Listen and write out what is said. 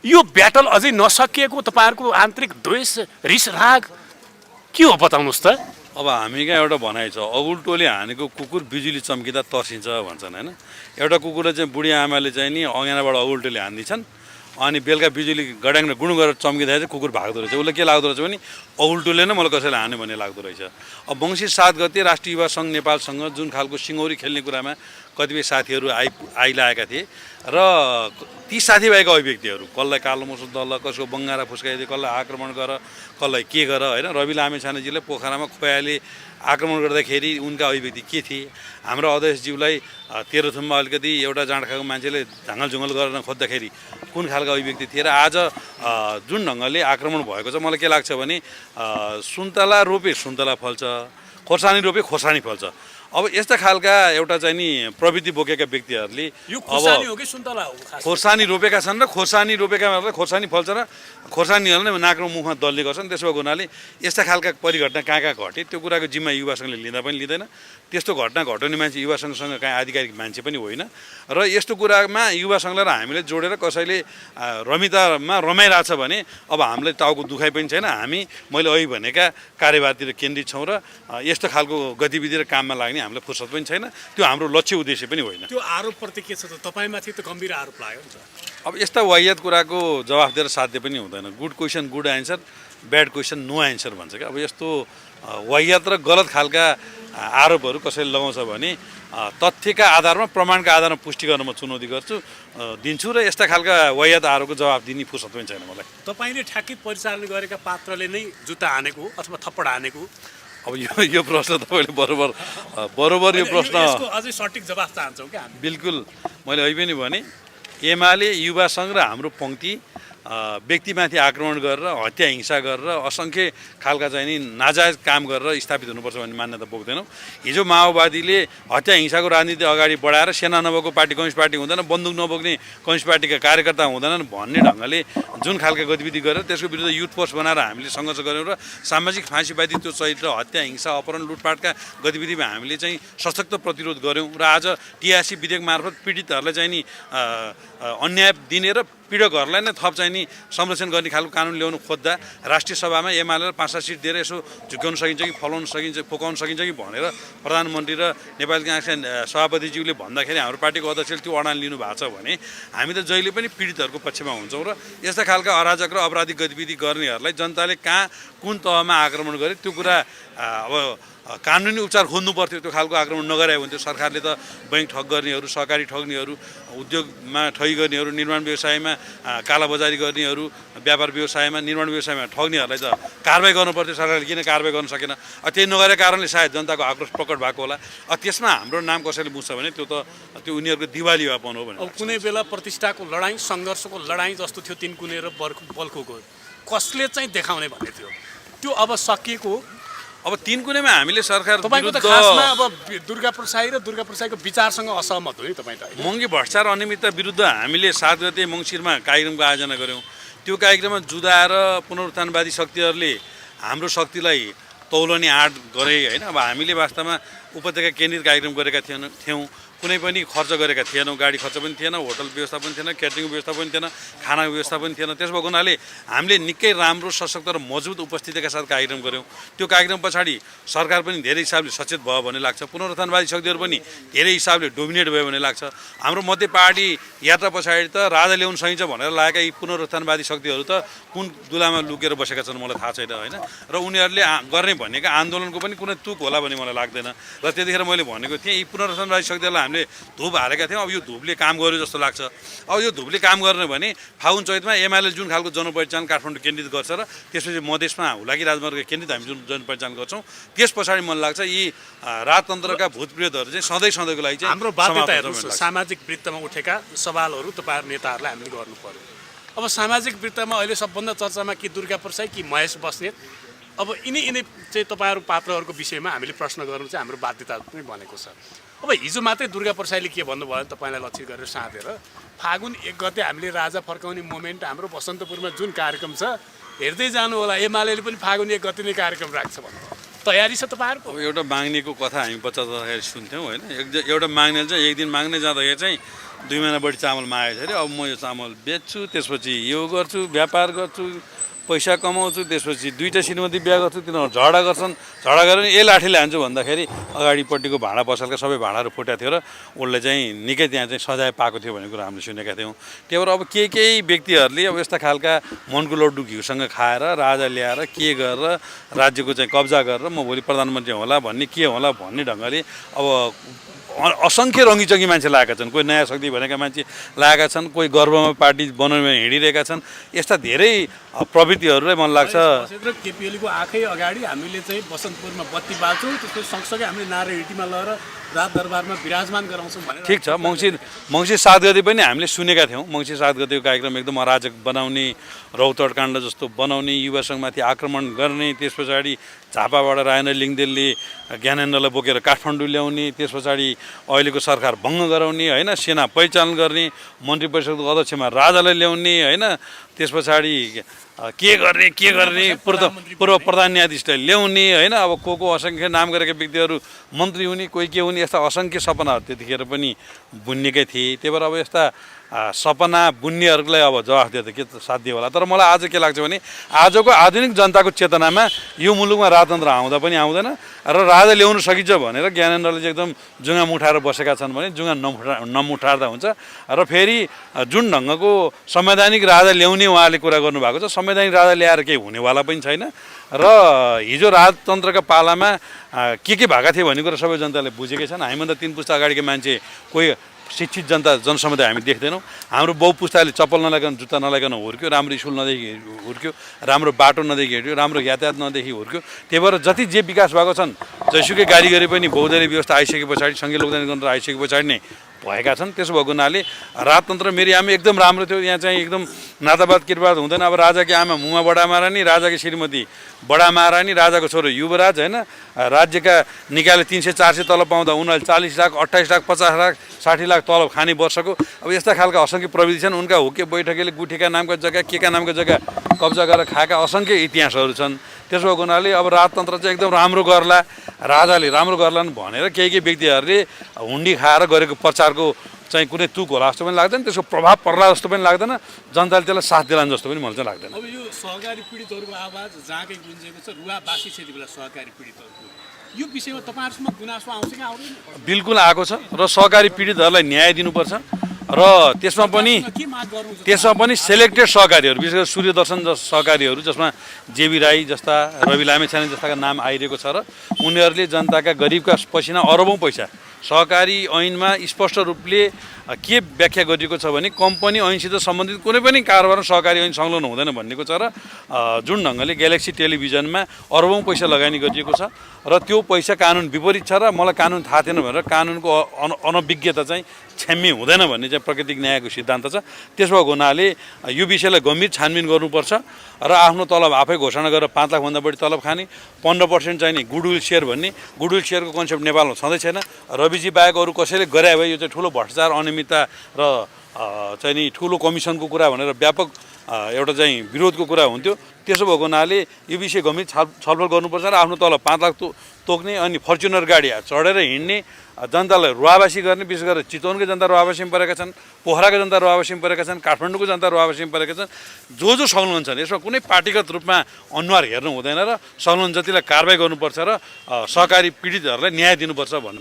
यो ब्याटल अझै नसकिएको तपाईँहरूको आन्तरिक द्वेष रिस राग के हो बताउनुहोस् त। अब हामी कहाँ एउटा भनाइ छ, अगुल्टोले हानेको कुकुर बिजुली चम्किँदा तर्सिन्छ भन्छन् होइन। एउटा कुकुरलाई चाहिँ बुढी आमाले चाहिँ नि अँगानाबाट अगुल्टोले हानिदिन्छन्, अनि बेलुका बिजुली गड्याङ गुण गरेर चम्किँदाखेरि चाहिँ कुकुर भाग्दो रहेछ। उसलाई के लाग्दो रहेछ भने अगुल्टोले नै मलाई कसैले हान्यो भन्ने लाग्दो रहेछ। अब मङ्सिर 7 गते राष्ट्रिय युवा सङ्घ नेपालसँग जुन खालको सिङ्गौरी खेल्ने कुरामा कतिपय साथीहरू आइलागेका थिए र ती साथीभाइका अभिव्यक्तिहरू, कसलाई कालो मोसो दल, कसको बङ्गारा फुस्काइदिए, कसलाई आक्रमण गर, कसलाई के गर होइन। रवि लामेछानेजीलाई पोखरामा खोयाले आक्रमण गर्दाखेरि उनका अभिव्यक्ति के थिए। हाम्रो अध्यक्षज्यूलाई तेह्रथुममा अलिकति एउटा जाँड खाएको मान्छेले झाँगलझुङ्गल गर्न खोज्दाखेरि कुन खालको अभिव्यक्ति थिए र आज जुन ढङ्गले आक्रमण भएको छ, मलाई के लाग्छ भने सुन्तला रोपे सुन्तला फल्छ, खोर्सानी रोपे खोर्सानी फल्छ। अब यस्ता खालका एउटा चाहिँ नि प्रवृत्ति बोकेका व्यक्तिहरूले अब खोर्सानी रोपेका छन् र खोर्सानी रोपेका खोर्सानी फल्छ र खोर्सानीहरूले नाक र मुखमा दल्ने गर्छन्। त्यसो भएको हुनाले यस्ता खालका परिघटना कहाँ घटे त्यो कुराको जिम्मा युवा सङ्घले लिँदा पनि लिँदैन। त्यस्तो घटना घटाउने मान्छे युवा सङ्घसँग कहीँ आधिकारिक मान्छे पनि होइन र यस्तो कुरामा युवा सङ्घलाई र हामीले जोडेर कसैले रमितामा रमाइरहेछ भने अब हामीलाई टाउको दुखाइ पनि छैन। मैले अघि भनेका कार्यभारतिर केन्द्रित छौँ र यस्तो खालको गतिविधि र काममा लाग्ने हामीलाई फुर्सद पनि छैन। त्यो हाम्रो लक्ष्य उद्देश्य पनि होइन। त्यो आरोपप्रति के छ त, तपाईँमाथि त गम्भीर आरोप लाग्यो नि त। अब यस्ता वाहियात कुराको जवाफ दिएर साध्य पनि हुँदैन। Good question good answer, bad question no answer भन्छ क्या। अब यस्तो वाहियात र गलत खालका आरोपहरू कसैले लगाउँछ भने तथ्यका आधारमा प्रमाणका आधारमा पुष्टि गर्न म चुनौती दिन्छु र यस्ता खालका वाहियात आरोपको जवाफ दिने फुर्सद पनि छैन मलाई। तपाईँले ठ्याक्कै परिचालन गरेका पात्रले नै जुत्ता हानेको अथवा थप्पड हानेको? अब यो प्रश्न तपाईँले बरोबर यो प्रश्न अझै सठिक जवाफ चाहन्छौँ क्या। बिल्कुल मैले अहिले पनि भने एमाले युवा सङ्घ र हाम्रो पङ्क्ति व्यक्तिमाथि आक्रमण गरेर हत्या हिंसा गरेर असङ्ख्य खालका चाहिँ नि नाजायज काम गरेर स्थापित हुनुपर्छ भन्ने मान्यता बोक्दैनौँ। हिजो माओवादीले हत्या हिंसाको राजनीति अगाडि बढाएर सेना नभएको पार्टी कम्युनिस्ट पार्टी हुँदैन, बन्दुक नबोक्ने कम्युनिस्ट पार्टीका कार्यकर्ता हुँदैनन् भन्ने ढङ्गले जुन खालका गतिविधि गरेर त्यसको विरुद्ध युथ फोर्स बनाएर हामीले सङ्घर्ष गऱ्यौँ र सामाजिक फाँसीवादी त्यो चरित्र हत्या हिंसा अपहरण लुटपाटका गतिविधिमा हामीले चाहिँ सशक्त प्रतिरोध गऱ्यौँ र आज टिआरसी विधेयक मार्फत पीडितहरूलाई चाहिँ नि अन्याय दिने र पीडकहरूलाई नै थप चाहिँ नि संरक्षण गर्ने खालको कानुन ल्याउनु खोज्दा राष्ट्रिय सभामा एमाले 5 सिट दिएर यसो झुक्याउन सकिन्छ कि फलाउन सकिन्छ फुकाउन सकिन्छ कि भनेर प्रधानमन्त्री र नेपाली काङ्ग्रेसका सभापतिज्यूले भन्दाखेरि हाम्रो पार्टीको अध्यक्षले त्यो अडान लिनु भएको छ भने हामी त जहिले पनि पीडितहरूको पक्षमा हुन्छौँ र यस्ता खालका अराजक र अपराधिक गतिविधि गर्नेहरूलाई जनताले कहाँ कुन तहमा आक्रमण गरे त्यो कुरा अब कानुनी उपचार खोज्नु पर्थ्यो। त्यो खालको आक्रमण नगरायो भने त्यो सरकारले त बैंक ठग गर्नेहरू, सहकारी ठग्नेहरू, उद्योगमा ठगी गर्नेहरू, निर्माण व्यवसायमा कालाबजारी गर्नेहरू, व्यापार व्यवसायमा निर्माण व्यवसायमा ठग्नेहरूलाई त कारबाही गर्नु पर्थ्यो। सरकारले किन कारबाही गर्न सकेन? त्यही नगरेको कारणले सायद जनताको आक्रोश प्रकट भएको होला। त्यसमा हाम्रो नाम कसैले बुझ्छ भने त्यो उनीहरूको दिवालियापन हो भने। अब कुनै बेला प्रतिष्ठाको लडाइँ, सङ्घर्षको लडाइँ जस्तो थियो तिनकुने र बल्खुको, कसले चाहिँ देखाउने भन्ने थियो, त्यो अब सकिएको। अब तिनकुनेमा हामीले सरकार तपाईँको त खासमा अब दुर्गा प्रसाई र दुर्गा प्रसाईको विचारसँग असहमत हो नि तपाईँ त? महँगी भ्रष्टाचार अनियमितता विरुद्ध हामीले 7 गते मङ्सिरमा कार्यक्रमको आयोजना गऱ्यौँ। त्यो कार्यक्रममा जुदाएर पुनरुत्थानवादी शक्तिहरूले हाम्रो शक्तिलाई तौलने आँट गरे होइन। अब हामीले वास्तवमा उपत्यका केन्द्रित कार्यक्रम गरेका थियौँ। कुनै पनि खर्च गरेका थिएनौँ। गाडी खर्च पनि थिएन, होटल व्यवस्था पनि थिएन, क्याटरिङ व्यवस्था पनि थिएन, खानाको व्यवस्था पनि थिएन। त्यस भएको हुनाले हामीले निकै राम्रो सशक्त र मजबुत उपस्थितिका साथ कार्यक्रम गऱ्यौँ। त्यो कार्यक्रम पछाडि सरकार पनि धेरै हिसाबले सचेत भयो भन्ने लाग्छ। पुनरुत्थानवादी शक्तिहरू पनि धेरै हिसाबले डोमिनेट भयो भन्ने लाग्छ। हाम्रो मध्य पहाडी यात्रा पछाडि त राजा ल्याउन सकिन्छ भनेर लागेका यी पुनरुत्थानवादी शक्तिहरू त कुन दुलामा लुकेर बसेका छन् मलाई थाहा छैन होइन। र उनीहरूले गर्ने भनेका आन्दोलनको पनि कुनै तुक होला भन्ने मलाई लाग्दैन। र त्यतिखेर मैले भनेको थिएँ यी पुनरुत्थानवादी शक्तिहरूलाई हामीले धुप हालेका थियौँ। अब यो धुपले काम गर्यो जस्तो लाग्छ। अब यो धुपले काम गर्ने भने फागुन चैतमा एमाले जुन खालको जनपरिचालन काठमाडौँ केन्द्रित गर्छ र त्यसपछि मधेसमा हुलाकी राजमार्ग केन्द्रित हामी जुन जनपरिचालन गर्छौँ त्यस पछाडि मलाई लाग्छ यी राजतन्त्रका भूतप्रेतहरू चाहिँ सधैँको लागि चाहिँ हाम्रो बाध्यताहरू सामाजिक वृत्तमा उठेका सवालहरू तपाईँहरू नेताहरूलाई हामीले गर्नु पर्यो। अब सामाजिक वृत्तमा अहिले सबभन्दा चर्चामा कि दुर्गा प्रसाई कि महेश बस्नेत, अब यिनी चाहिँ तपाईँहरू पात्रहरूको विषयमा हामीले प्रश्न गर्नु चाहिँ हाम्रो बाध्यता पनि बनेको छ। अब हिजो मात्रै दुर्गा प्रसाईले के भन्नुभयो तपाईँलाई लक्षित गरेर साँधेर फागुन 1 गते हामीले राजा फर्काउने मोमेन्ट हाम्रो बसन्तपुरमा जुन कार्यक्रम छ हेर्दै जानु होला, एमाले पनि फागुन 1 गते नै कार्यक्रम राख्छ भन्नु तयारी छ तपाईँहरूको? अब एउटा माग्नेको कथा हामी बच्चा जाँदाखेरि सुन्थ्यौँ होइन। एउटा माग्नेले चाहिँ एक दिन माग्ने जाँदाखेरि चाहिँ 2 महिना बढी चामल मागेको छ अरे अब म यो चामल बेच्छु त्यसपछि यो गर्छु व्यापार गर्छु पैसा कमाउँछु त्यसपछि 2टा श्रीमती बिहा गर्छु तिनीहरू झगडा गर्छन् झगडा गरेर ए लाठीले हान्छु भन्दाखेरि अगाडिपट्टिको भाँडा पसलका सबै भाँडाहरू फुटेको थियो र उसले चाहिँ निकै त्यहाँ चाहिँ सजाय पाएको थियो भन्ने कुरा हामीले सुनेका थियौँ त्यही भएर अब केही व्यक्तिहरूले अब यस्ता खालका मनको लड्डु घिउसँग खाएर राजा ल्याएर के गरेर राज्यको चाहिँ कब्जा गरेर म भोलि प्रधानमन्त्री होला भन्ने के होला भन्ने ढङ्गले अब असङ्ख्य रङ्गीचङ्गी मान्छे लागेका छन् कोही नयाँ शक्ति भनेका मान्छे लागेका छन् कोही गर्वमा पार्टी बनाउन हिँडिरहेका छन् यस्ता धेरै प्रवृत्तिहरूलाई मन लाग्छ र केपिएलको आँखै अगाडि हामीले चाहिँ बसन्तपुरमा बत्ती बाल्छौँ त्यसपछि सँगसँगै हामीले नारायणहिटीमा लगेर राज दरबारमा विराजमान गराउँछौँ भनेर ठिक छ मङ्सिर 7 गते पनि हामीले सुनेका थियौँ मङ्सिर 7 गतेको कार्यक्रम एकदम अराजक बनाउने रौतहट काण्ड जस्तो बनाउने युवा सङ्घमाथि आक्रमण गर्ने त्यस पछाडि झापाबाट राजेन्द्र लिङदेलले ज्ञानेन्द्रलाई बोकेर काठमाडौँ ल्याउने त्यस पछाडि अहिलेको सरकार भङ्ग गराउने होइन सेना परिचालन गर्ने मन्त्री परिषदको अध्यक्षमा राजालाई ल्याउने होइन त्यस पछाडि के गर्ने पूर्व प्रधान न्यायाधीशलाई ल्याउने होइन अब को असङ्ख्य नाम गरेका व्यक्तिहरू मन्त्री हुने कोही के हुने यस्ता असङ्ख्य सपनाहरू त्यतिखेर पनि बुन्नेकै थिए त्यही भएर अब यस्ता सपना बुन्नेहरूलाई अब जवाफ दिएर के साध्य होला तर मलाई आज के लाग्छ भने आजको आधुनिक जनताको चेतनामा यो मुलुकमा राजतन्त्र आउँदा पनि आउँदैन र राजा ल्याउनु सकिन्छ भनेर ज्ञानेन्द्रले चाहिँ एकदम जुङ्गा मुठाएर बसेका छन् भने जुङ्गा नमुठार्दा हुन्छ र फेरि जुन ढङ्गको संवैधानिक राजा ल्याउने उहाँले कुरा गर्नुभएको छ संवैधानिक राजा ल्याएर केही हुनेवाला पनि छैन र हिजो राजतन्त्रका पालामा के भएका थिए भन्ने कुरा सबै जनताले बुझेकै छन् हामीभन्दा 3 पुस्ता अगाडिको मान्छे कोही शिक्षित जनसमुदाय हामी देख्दैनौँ हाम्रो बाउ पुस्ताले चप्पल नलाइकन जुत्ता नलाइकन हुर्क्यो राम्रो स्कुल नदेखि हुर्क्यो राम्रो बाटो नदेखि हिँड्यो राम्रो यातायात नदेखि हुर्क्यो त्यही भएर जति जे विकास भएको छन् जयसुकै गाडी गरे पनि बहुदलीय व्यवस्था आइसके पछाडि सङ्घीय लोकतान्त्रिक गणतन्त्र आइसके पछाडि नै भएका छन् त्यसो भएको हुनाले राजतन्त्र मेरी आमा एकदम राम्रो थियो यहाँ चाहिँ एकदम नातावाद किरवाद हुँदैन अब राजाकी आमा मुमा बडा महारानी राजाकी श्रीमती बडा महारानी राजाको छोरो युवराज होइन राज्यका निकायले 300-400 तलब पाउँदा उनीहरूले 40 लाख 28 लाख 50 लाख 60 लाख तलब खाने वर्षको अब यस्ता खालका असङ्ख्य प्रविधि छन् उनका हुके बैठकेले गुठीका नामका जग्गा केका नामका जग्गा कब्जा गरेर खाएका असङ्ख्य इतिहासहरू छन् त्यसो भएको हुनाले अब राजतन्त्र चाहिँ एकदम राम्रो गर्ला राजाले राम्रो गर्लान् भनेर केही व्यक्तिहरूले हुन्डी खाएर गरेको प्रचारको चाहिँ कुनै तुक होला जस्तो पनि लाग्दैन त्यसको प्रभाव पर्ला जस्तो पनि लाग्दैन जनताले त्यसलाई साथ दिलान् जस्तो पनि मलाई चाहिँ लाग्दैन अब यो सहकारी पीडितहरूको आवाज जहाँकै गुन्जेको छ रुवाबासी छ यति बेला सहकारी पीडितहरूको यो विषयमा तपाईँहरूसँग गुनासो आउँछ कि आउँदैन बिल्कुल आएको छ र सहकारी पीडितहरूलाई न्याय दिनुपर्छ र त्यसमा पनि सेलेक्टेड सहकारीहरू विशेष गरी सूर्यदर्शन सहकारीहरू जसमा जेबी राई जस्ता रवि लामेछाने जस्ताका नाम आइरहेको छ र उनीहरूले जनताका गरिबका पसिना अरबौँ पैसा सहकारी ऐनमा स्पष्ट रूपले के व्याख्या गरिएको छ भने कम्पनी ऐनसित सम्बन्धित कुनै पनि कारोबारमा सहकारी ऐन संलग्न हुँदैन भन्नेको छ र जुन ढङ्गले ग्यालेक्सी टेलिभिजनमा अरबौँ पैसा लगानी गरिएको छ र त्यो पैसा कानुन विपरीत छ र मलाई कानुन थाहा थिएन भनेर कानुनको अनभिज्ञता चाहिँ क्षम्य हुँदैन भन्ने चाहिँ प्राकृतिक न्यायको सिद्धान्त छ त्यसो भएको हुनाले यो विषयलाई गम्भीर छानबिन गर्नुपर्छ र आफ्नो तलब आफै घोषणा गरेर 5 लाखभन्दा बढी तलब खाने 15% चाहिँ नि गुडविल सेयर भन्ने गुडविल सेयरको कन्सेप्ट नेपालमा छँदै छैन रविजी बाहेक अरू कसैले गरे भए यो चाहिँ ठुलो भ्रष्टाचार अनियमितता र चाहिँ नि ठुलो कमिसनको कुरा भनेर व्यापक एउटा चाहिँ विरोधको कुरा हुन्थ्यो त्यसो भएको हुनाले यो विषय गम्भीर छलफल गर्नुपर्छ र आफ्नो तलब 5 लाख तोक्ने अनि फर्च्युनर गाडी चढेर हिँड्ने जनतालाई रुवावासी गर्ने विशेष गरेर चितवनकै जनता रुवावासीमा परेका छन् पोखराका जनता रुवावासीमा परेका छन् काठमाडौँको जनता रुवावासीमा परेका छन् जो संलग्न छन् यसमा कुनै पार्टीगत रूपमा अनुहार हेर्नु हुँदैन र संलग्न जतिलाई कारबाही गर्नुपर्छ र सहकारी पीडितहरूलाई न्याय दिनुपर्छ भन्ने